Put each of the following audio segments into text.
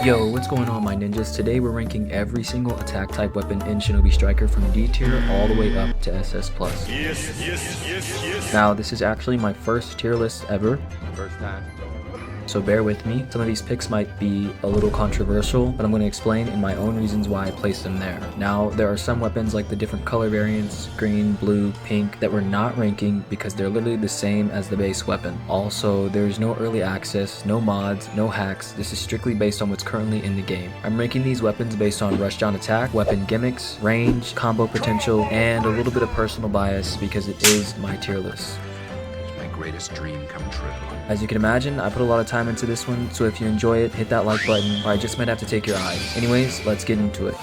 Yo, what's going on my ninjas? Today we're ranking every single attack type weapon in Shinobi Striker from D tier all the way up to SS+. Now this is actually my first tier list ever. First time. So bear with me. Some of these picks might be a little controversial, but I'm going to explain in my own reasons why I placed them there. Now, there are some weapons like the different color variants, green, blue, pink, that we're not ranking because they're literally the same as the base weapon. Also, there's no early access, no mods, no hacks. This is strictly based on what's currently in the game. I'm ranking these weapons based on rushdown attack, weapon gimmicks, range, combo potential, and a little bit of personal bias because it is my tier list. My greatest dream come true. As you can imagine, I put a lot of time into this one, so if you enjoy it, hit that like button, or I just might have to take your eyes. Anyways, let's get into it.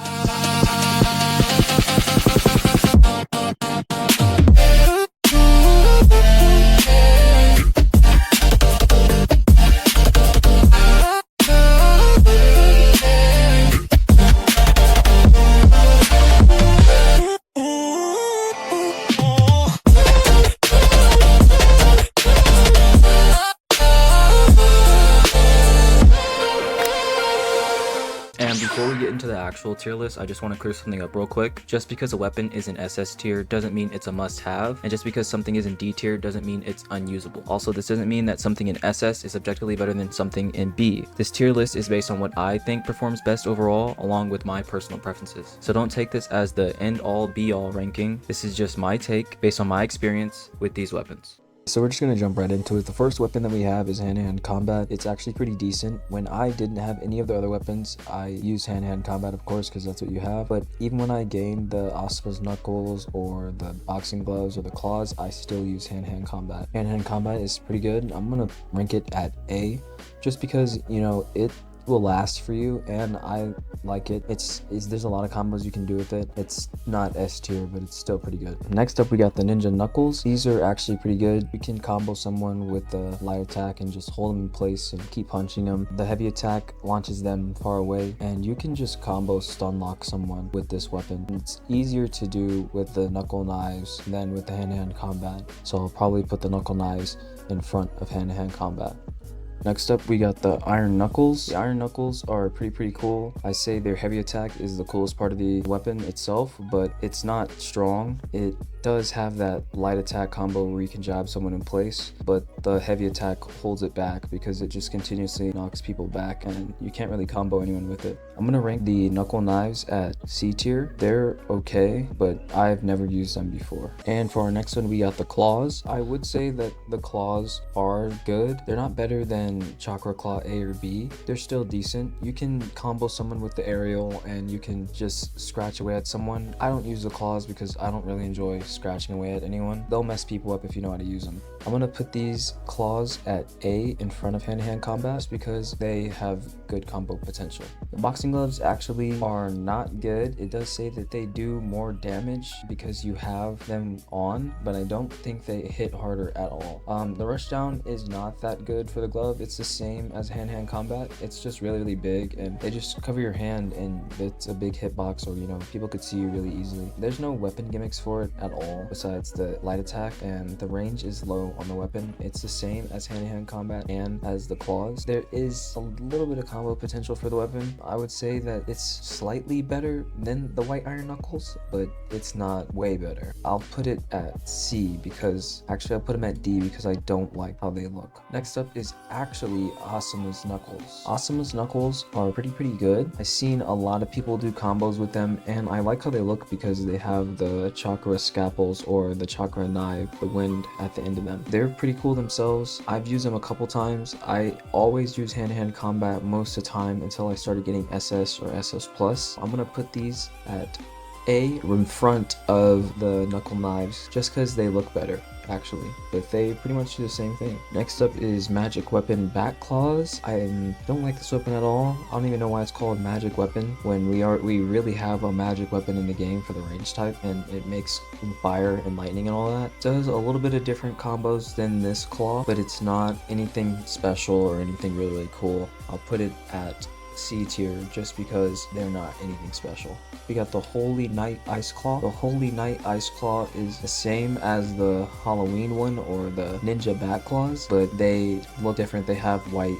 Before we get into the actual tier list, I just want to clear something up real quick. Just because a weapon is in SS tier doesn't mean it's a must-have, and just because something is in D tier doesn't mean it's unusable. Also, this doesn't mean that something in SS is objectively better than something in B. This tier list is based on what I think performs best overall, along with my personal preferences. So don't take this as the end-all be-all ranking. This is just my take based on my experience with these weapons. So we're just going to jump right into it. The first weapon that we have is hand-to-hand combat. It's actually pretty decent. When I didn't have any of the other weapons, I used hand-to-hand combat, of course, because that's what you have. But even when I gained the Asuma's Knuckles or the boxing gloves or the claws, I still use hand-to-hand combat. Hand-to-hand combat is pretty good. I'm going to rank it at A, just because, you know, it will last for you and I like it. There's a lot of combos you can do with it. It's not S tier, but it's still pretty good. Next up we got the Ninja Knuckles. These are actually pretty good. You can combo someone with the light attack and just hold them in place and keep punching them. The heavy attack launches them far away and you can just combo stun lock someone with this weapon. It's easier to do with the knuckle knives than with the hand-to-hand combat, so I'll probably put the knuckle knives in front of hand-to-hand combat. Next up we got the Iron Knuckles. The Iron Knuckles are pretty cool. I say their heavy attack is the coolest part of the weapon itself, but it's not strong. It does have that light attack combo where you can jab someone in place, but the heavy attack holds it back because it just continuously knocks people back and you can't really combo anyone with it. I'm gonna rank the knuckle knives at C tier. They're okay, but I've never used them before. And for our next one we got the claws. I would say that the claws are good. They're not better than Chakra Claw A or B. They're still decent. You can combo someone with the aerial and you can just scratch away at someone. I don't use the claws because I don't really enjoy scratching away at anyone. They'll mess people up if you know how to use them. I'm gonna put these claws at A in front of hand-to-hand combat because they have good combo potential. The boxing gloves actually are not good. It does say that they do more damage because you have them on, but I don't think they hit harder at all. The rushdown is not that good for the glove. It's the same as hand-to-hand combat. It's just really big and they just cover your hand and it's a big hitbox, or you know, people could see you really easily. There's no weapon gimmicks for it at all besides the light attack, and the range is low on the weapon. It's the same as hand-to-hand combat and as the claws. There is a little bit of combo potential for the weapon. I would say that it's slightly better than the white Iron Knuckles, but it's not way better. I'll put it at C because actually I'll put them at D because I don't like how they look. Next up is actually Asuma's Knuckles. Asuma's Knuckles are pretty good. I've seen a lot of people do combos with them and I like how they look because they have the chakra scalpels or the chakra knife, the wind at the end of them. They're pretty cool themselves. I've used them a couple times. I always use hand-to-hand combat most of the time until I started getting SS or SS+. I'm gonna put these at A in front of the knuckle knives just because they look better actually, but they pretty much do the same thing. Next up is Magic Weapon Back Claws. I don't like this weapon at all. I don't even know why it's called Magic Weapon when we really have a magic weapon in the game for the range type, and it makes fire and lightning and all that. It does a little bit of different combos than this claw, but it's not anything special or anything really cool. I'll put it at C tier just because they're not anything special. We got the Holy Knight Ice Claw. The Holy Knight Ice Claw is the same as the Halloween one or the Ninja Bat Claws, but they look different. They have white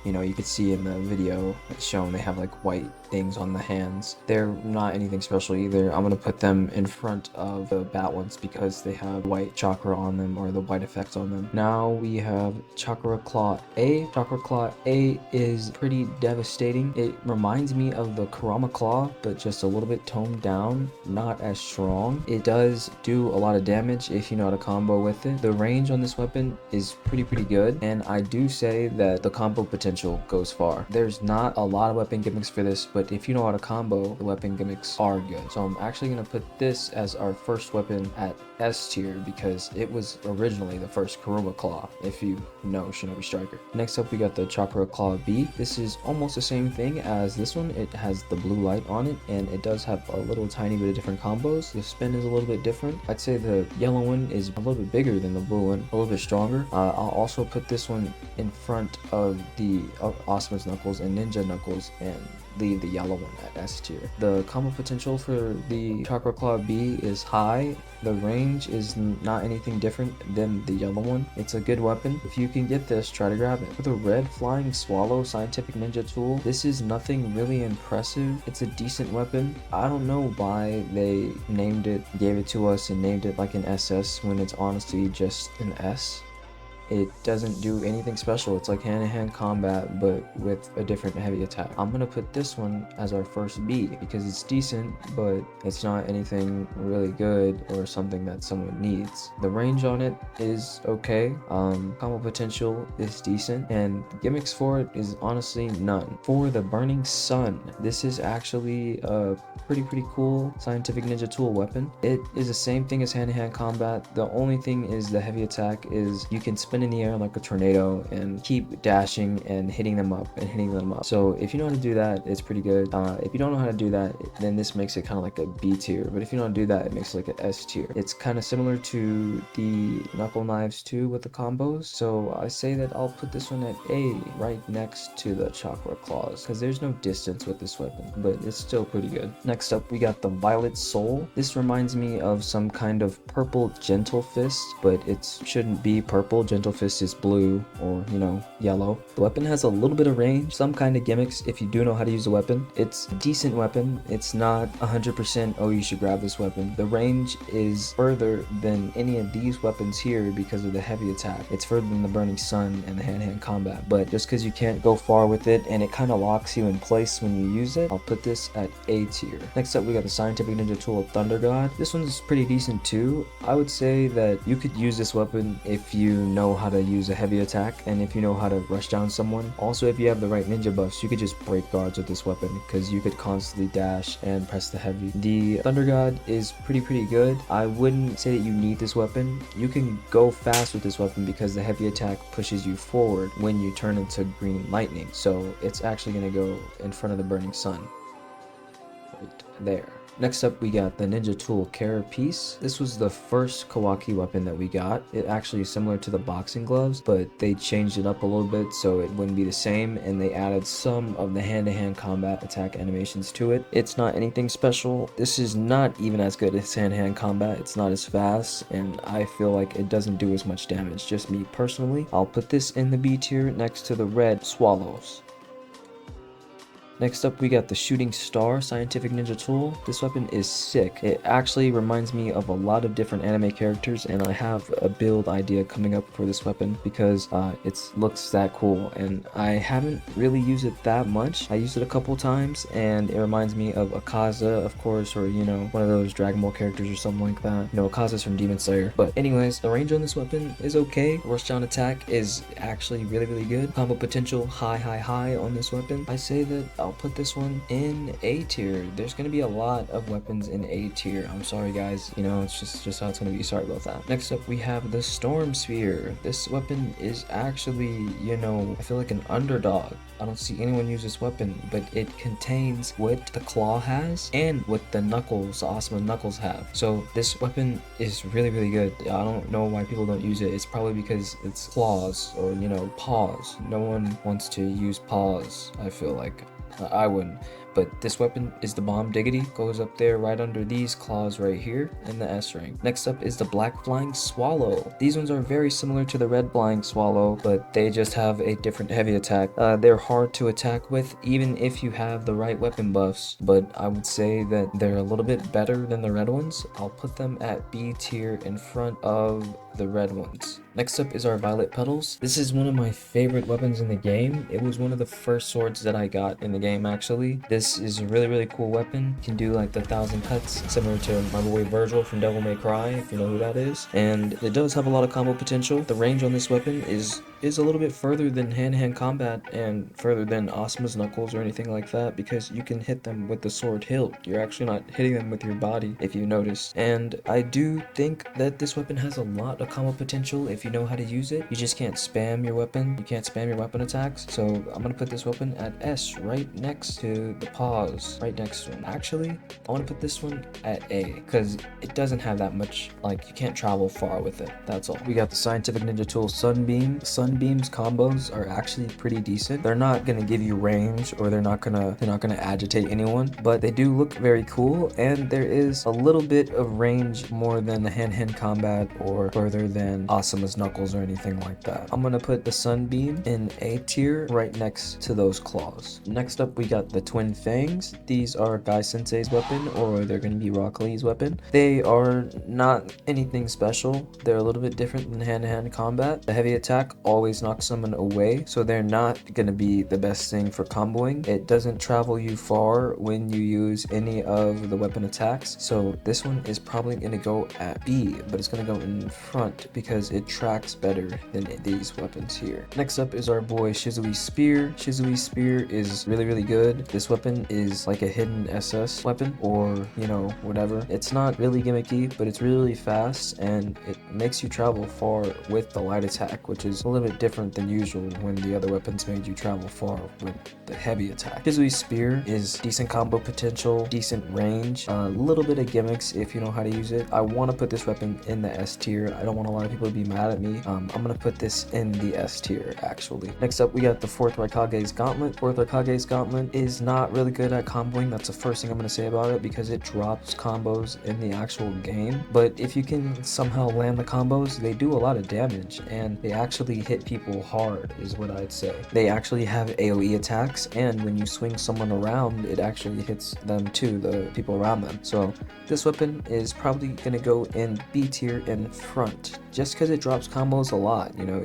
you know, you could see in the video it's shown they have like white things on the hands. They're not anything special either. I'm gonna put them in front of the bat ones because they have white chakra on them, or the white effects on them. Now we have Chakra Claw A. Chakra Claw A is pretty devastating. It reminds me of the Kurama Claw, but just a little bit toned down, not as strong. It does do a lot of damage if you know how to combo with it. The range on this weapon is pretty good, and I do say that the combo potential goes far. There's not a lot of weapon gimmicks for this, but if you know how to combo, the weapon gimmicks are good. So I'm actually gonna put this as our first weapon at S tier because it was originally the first Kurama Claw, if you know Shinobi Striker. Next up we got the Chakra Claw B. This is almost the same thing as this one. It has the blue light on it, and it does have a little tiny bit of different combos. The spin is a little bit different. I'd say the yellow one is a little bit bigger than the blue one, a little bit stronger. I'll also put this one in front of the Asuma's Knuckles and Ninja Knuckles, and leave the yellow one at S tier. The combo potential for the Chakra Claw B is high. The range is not anything different than the yellow one. It's a good weapon. If you can get this, try to grab it. For the red Flying Swallow Scientific Ninja Tool, this is nothing really impressive. It's a decent weapon. I don't know why they gave it to us and named it like an SS when it's honestly just an S. It doesn't do anything special. It's like hand-to-hand combat, but with a different heavy attack. I'm gonna put this one as our first B because it's decent, but it's not anything really good or something that someone needs. The range on it is okay. Combo potential is decent, and gimmicks for it is honestly none. For the Burning Sun, this is actually a pretty cool scientific ninja tool weapon. It is the same thing as hand-to-hand combat. The only thing is the heavy attack is you can spin in the air like a tornado and keep dashing and hitting them up. So if you know how to do that, it's pretty good. If you don't know how to do that, then this makes it kind of like a B tier, but if you don't do that, it makes it like an S tier. It's kind of similar to the Knuckle Knives too with the combos, so I say that I'll put this one at A, right next to the Chakra Claws, because there's no distance with this weapon, but it's still pretty good. Next up we got the Violet Soul. This reminds me of some kind of purple Gentle Fist, but it shouldn't be purple. Gentle Fist is blue, or you know, yellow. The weapon has a little bit of range, some kind of gimmicks if you do know how to use the weapon. It's a decent weapon. It's not 100% oh you should grab this weapon. The range is further than any of these weapons here because of the heavy attack. It's further than the Burning Sun and the hand-to-hand combat, but just because you can't go far with it and it kind of locks you in place when you use it, I'll put this at A tier. Next up we got the Scientific Ninja Tool of Thunder God. This one's pretty decent too. I would say that you could use this weapon if you know how to use a heavy attack and if you know how to rush down someone. Also, if you have the right ninja buffs, you could just break guards with this weapon because you could constantly dash and press the heavy. The Thunder God is pretty good. I wouldn't say that you need this weapon. You can go fast with this weapon because the heavy attack pushes you forward when you turn into green lightning, so it's actually going to go in front of the Burning Sun right there. Next up we got the Ninja Tool Carapace. This was the first Kawaki weapon that we got. It actually is similar to the boxing gloves, but they changed it up a little bit so it wouldn't be the same, and they added some of the hand-to-hand combat attack animations to it. It's not anything special. This is not even as good as hand-to-hand combat. It's not as fast, and I feel like it doesn't do as much damage. Just me personally. I'll put this in the B tier next to the red Swallows. Next up we got the Shooting Star Scientific Ninja Tool. This weapon is sick. It actually reminds me of a lot of different anime characters, and I have a build idea coming up for this weapon because it looks that cool, and I haven't really used it that much. I used it a couple times and it reminds me of Akaza, of course, or you know, one of those Dragon Ball characters or something like that. You know, Akaza's from Demon Slayer. But anyways, the range on this weapon is okay. Rushdown attack is actually really good. Combo potential high on this weapon. I say that I'll put this one in A tier. There's gonna be a lot of weapons in A tier. I'm sorry guys, you know, it's just how it's gonna be. Sorry about that. Next up we have the Storm Sphere. This weapon is actually, you know, I feel like an underdog. I don't see anyone use this weapon, but it contains what the Claw has and what the Knuckles, the Asuma Knuckles have. So this weapon is really good. I don't know why people don't use it. It's probably because it's claws or, you know, paws. No one wants to use paws, I feel like. I wouldn't. But this weapon is the Bomb Diggity, goes up there right under these claws right here in the S rank. Next up is the Black Flying Swallow. These ones are very similar to the Red Flying Swallow, but they just have a different heavy attack. They're hard to attack with even if you have the right weapon buffs, but I would say that they're a little bit better than the red ones. I'll put them at B tier in front of the red ones. Next up is our Violet Petals. This is one of my favorite weapons in the game. It was one of the first swords that I got in the game actually. This is a really cool weapon. You can do like the 1,000 cuts similar to my boy Virgil from Devil May Cry, if you know who that is. And it does have a lot of combo potential. The range on this weapon is a little bit further than hand-to-hand combat and further than Asuma's Knuckles or anything like that, because you can hit them with the sword hilt. You're actually not hitting them with your body, if you notice. And I do think that this weapon has a lot of combo potential if you know how to use it. You just can't spam your weapon. You can't spam your weapon attacks. So I'm gonna put this weapon at S, right next to the pause, right next to him. Actually, I want to put this one at A because it doesn't have that much, like, you can't travel far with it. That's all. We got the Scientific Ninja Tool Sunbeam. Sunbeam's combos are actually pretty decent. They're not gonna give you range, or they're not gonna agitate anyone, but they do look very cool, and there is a little bit of range more than the hand-to-hand combat or further than Asuma's Knuckles or anything like that. I'm gonna put the Sunbeam in A tier right next to those claws. Next up, we got the Twin Fangs. These are Guy Sensei's weapon, or they're gonna be Rock Lee's weapon. They are not anything special. They're a little bit different than hand-to-hand combat. The heavy attack always knocks someone away, so they're not gonna be the best thing for comboing. It doesn't travel you far when you use any of the weapon attacks, so this one is probably gonna go at B, but it's gonna go in front because it tracks better than these weapons here. Next up is our boy Shisui Spear. Shisui Spear is really good. This weapon is like a hidden SS weapon, or you know, whatever. It's not really gimmicky, but it's really fast, and it makes you travel far with the light attack, which is a little bit different than usual when the other weapons made you travel far with the heavy attack. Shisui Spear is decent combo potential, decent range, a little bit of gimmicks if you know how to use it. I want to put this weapon in the S tier. I don't want a lot of people to be mad at me. I'm gonna put this in the S tier actually. Next up, we got the 4th Raikage's Gauntlet. 4th Raikage's Gauntlet is not really good at comboing. That's the first thing I'm gonna say about it, because it drops combos in the actual game. But if you can somehow land the combos, they do a lot of damage, and they actually hit people hard is what I'd say. They actually have AoE attacks, and when you swing someone around, it actually hits them too, the people around them. So this weapon is probably gonna go in B tier in front, just because it drops combos a lot. You know,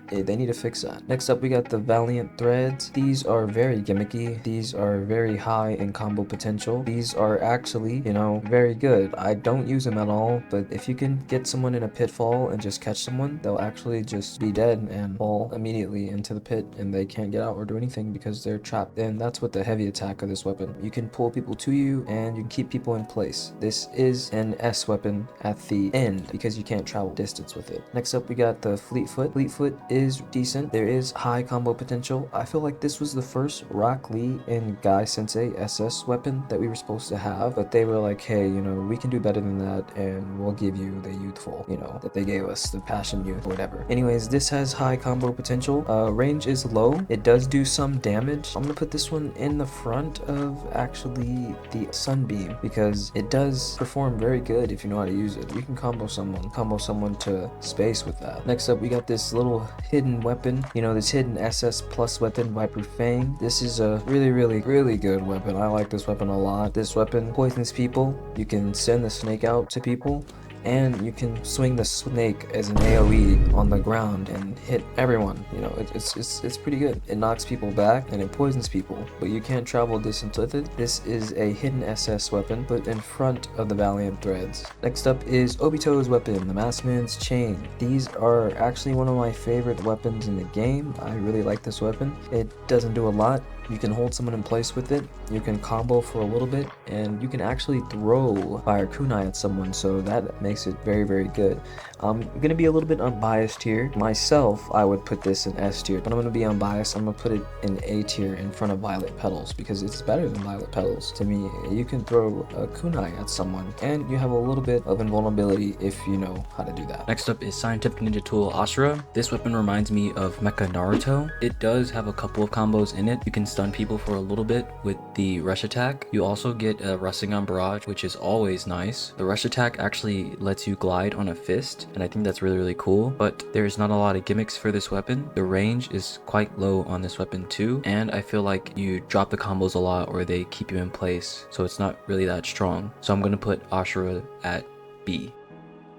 they need to fix that. Next up, we got the Valiant Threads. These are very gimmicky. These are very high in combo potential. These are actually, you know, very good. I don't use them at all, but if you can get someone in a pitfall and just catch someone, they'll actually just be dead and fall immediately into the pit, and they can't get out or do anything because they're trapped. And that's what the heavy attack of this weapon. You can pull people to you, and you can keep people in place. This is an S weapon at the end because you can't travel distance with it. Next up, we got the Fleetfoot. Fleetfoot is decent. There is high combo potential. I feel like this was the first Rock Lee and Guy Sensei SS weapon that we were supposed to have, but they were like, hey, you know, we can do better than that, and we'll give you the youthful, you know, that they gave us, the passion youth or whatever. Anyways, this has high combo potential. Range is low. It does do some damage. I'm gonna put this one in the front of actually the Sunbeam because it does perform very good if you know how to use it. You can combo someone to space with that. Next up, we got this little hidden weapon, you know, this hidden SS plus weapon, Viper Fang. This is a really good weapon. I like this weapon a lot. This weapon poisons people. You can send the snake out to people, and you can swing the snake as an AoE on the ground and hit everyone. You know, it's pretty good. It knocks people back and it poisons people, but you can't travel distance with it. This is a hidden SS weapon, but in front of the Valiant Threads. Next up is Obito's weapon, the Maskman's Chain. These are actually one of my favorite weapons in the game. I really like this weapon. It doesn't do a lot. You can hold someone in place with it, you can combo for a little bit, and you can actually throw fire kunai at someone, so that makes it very good. I'm gonna be a little bit unbiased here. Myself, I would put this in S tier, but I'm gonna be unbiased. I'm gonna put it in A tier in front of Violet Petals because it's better than Violet Petals to me. You can throw a kunai at someone, and you have a little bit of invulnerability if you know how to do that. Next up is Scientific Ninja Tool Ashura. This weapon reminds me of Mecha Naruto. It does have a couple of combos in it. You can stun people for a little bit with the rush attack. You also get a Rasengan barrage, which is always nice. The rush attack actually lets you glide on a fist, and I think that's really cool, but there's not a lot of gimmicks for this weapon. The range is quite low on this weapon too, and I feel like you drop the combos a lot or they keep you in place, so it's not really that strong. So I'm gonna put Ashura at B.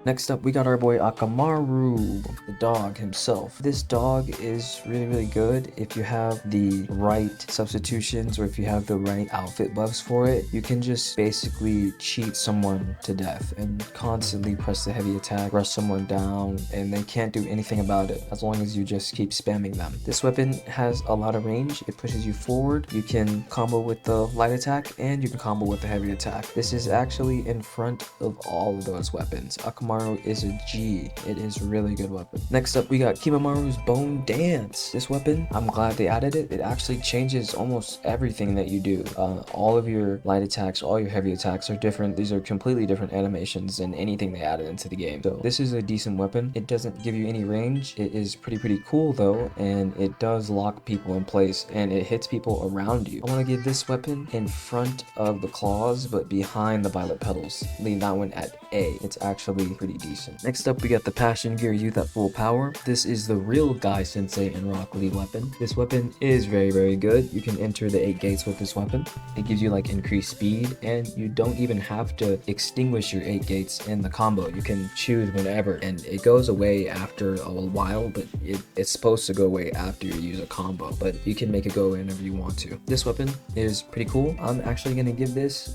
Next up, we got our boy Akamaru, the dog himself. This dog is really good. If you have the right substitutions or if you have the right outfit buffs for it, you can just basically cheat someone to death and constantly press the heavy attack, rush someone down, and they can't do anything about it as long as you just keep spamming them. This weapon has a lot of range. It pushes you forward. You can combo with the light attack and you can combo with the heavy attack. This is actually in front of all of those weapons. Akamaru is a G. It is a really good weapon. Next up, we got Kimimimaro's Bone Dance. This weapon, I'm glad they added it. It actually changes almost everything that you do. All of your light attacks, all your heavy attacks are different. These are completely different animations than anything they added into the game. So this is a decent weapon. It doesn't give you any range. It is pretty cool though, and it does lock people in place and it hits people around you. I want to give this weapon in front of the claws, but behind the violet petals. Leave that one at A. It's actually pretty decent. Next up, we got the Passion Gear Youth at full power. This is the real Guy Sensei and Rock Lee weapon. This weapon is very good. You can enter the 8 gates with this weapon. It gives you like increased speed, and you don't even have to extinguish your 8 gates in the combo. You can choose whenever, and it goes away after a while, but it's supposed to go away after you use a combo, but you can make it go whenever you want to. This weapon is pretty cool. I'm actually gonna give this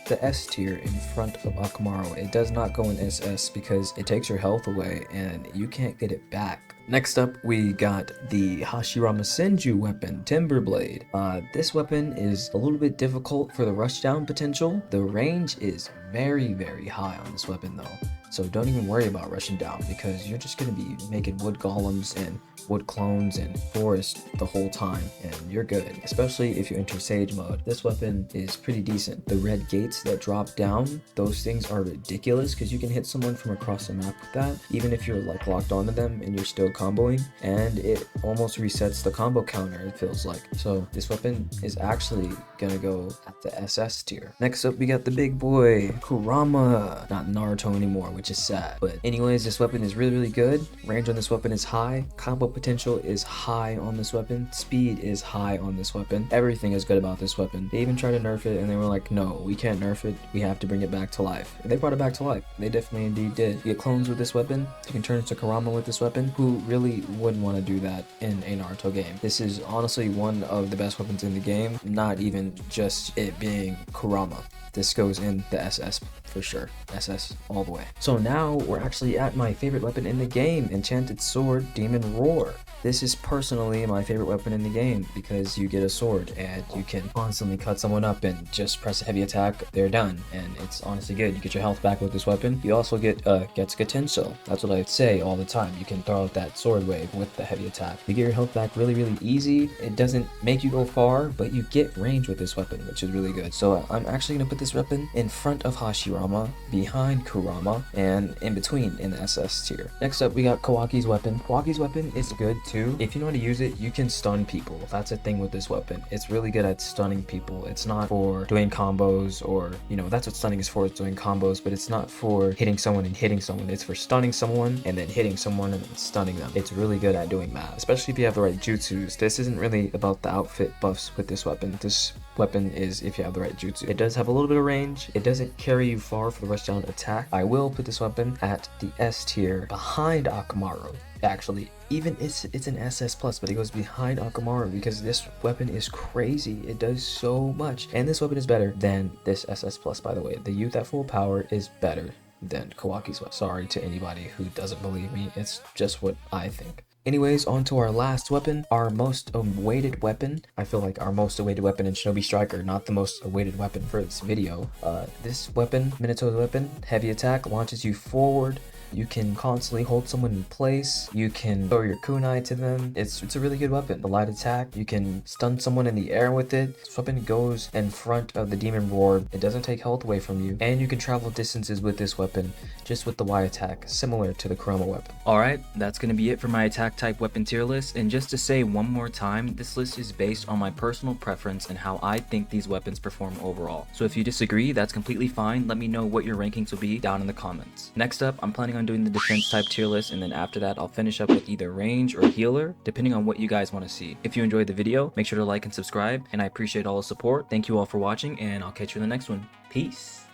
the S tier in front of Akamaru. It does not go in SS because it takes your health away and you can't get it back. Next up, we got the Hashirama Senju weapon, Timberblade. This weapon is a little bit difficult for the rushdown potential. The range is very high on this weapon though. So don't even worry about rushing down because you're just going to be making wood golems and wood clones and forest the whole time and you're good, especially if you enter sage mode. This weapon is pretty decent. The red gates that drop down, those things are ridiculous because you can hit someone from across the map with that, even if you're like locked onto them and you're still comboing, and it almost resets the combo counter, it feels like. So this weapon is actually gonna go at the SS tier. Next up, we got the big boy Kurama, not Naruto anymore, which is sad. But anyways, this weapon is really good. Range on this weapon is high. Combo potential is high on this weapon. Speed is high on this weapon. Everything is good about this weapon. They even tried to nerf it and they were like, no, we can't nerf it. We have to bring it back to life. And they brought it back to life. They definitely indeed did. You get clones with this weapon. You can turn into Kurama with this weapon. Who really wouldn't want to do that in a Naruto game? This is honestly one of the best weapons in the game. Not even just it being Kurama. This goes in the SS for sure. SS all the way. So now we're actually at my favorite weapon in the game, Enchanted Sword Demon Roar. This is personally my favorite weapon in the game because you get a sword and you can constantly cut someone up and just press a heavy attack, they're done. And it's honestly good. You get your health back with this weapon. You also get Getsuga Tensho. That's what I say all the time. You can throw out that sword wave with the heavy attack. You get your health back really easy. It doesn't make you go far, but you get range with this weapon, which is really good. So I'm actually gonna put this weapon in front of Hashirama, behind Kurama, and in between in the SS tier. Next up, we got Kawaki's weapon. Kawaki's weapon is good too. If you know how to use it, you can stun people. That's a thing with this weapon. It's really good at stunning people. It's not for doing combos or, you know, that's what stunning is for, it's doing combos, but it's not for hitting someone and hitting someone. It's for stunning someone and then hitting someone and then stunning them. It's really good at doing that, especially if you have the right jutsus. This isn't really about the outfit buffs with this weapon. This weapon is if you have the right jutsu. It does have a little bit of range. It doesn't carry you far for the rushdown attack. I will put this weapon at the S tier behind Akamaru. Actually, even it's an SS plus, but it goes behind Akamaru because this weapon is crazy. It does so much, and this weapon is better than this SS plus, by the way. The youth at full power is better than Kawaki's weapon. Sorry to anybody who doesn't believe me. It's just what I think. Anyways, on to our last weapon, our most awaited weapon. I feel like our most awaited weapon in Shinobi Striker, not the most awaited weapon for this video. This weapon, Minato's weapon, heavy attack, launches you forward You can constantly hold someone in place. You can throw your kunai to them. It's a really good weapon. The light attack, you can stun someone in the air with it. This weapon goes in front of the demon roar. It doesn't take health away from you. And you can travel distances with this weapon, just with the Y attack, similar to the Kurama weapon. Alright, that's gonna be it for my attack type weapon tier list. And just to say one more time, this list is based on my personal preference and how I think these weapons perform overall. So if you disagree, that's completely fine. Let me know what your rankings will be down in the comments. Next up, I'm planning on doing the defense type tier list, and then after that, I'll finish up with either range or healer, depending on what you guys want to see. If you enjoyed the video, make sure to like and subscribe, and I appreciate all the support. Thank you all for watching, and I'll catch you in the next one. Peace.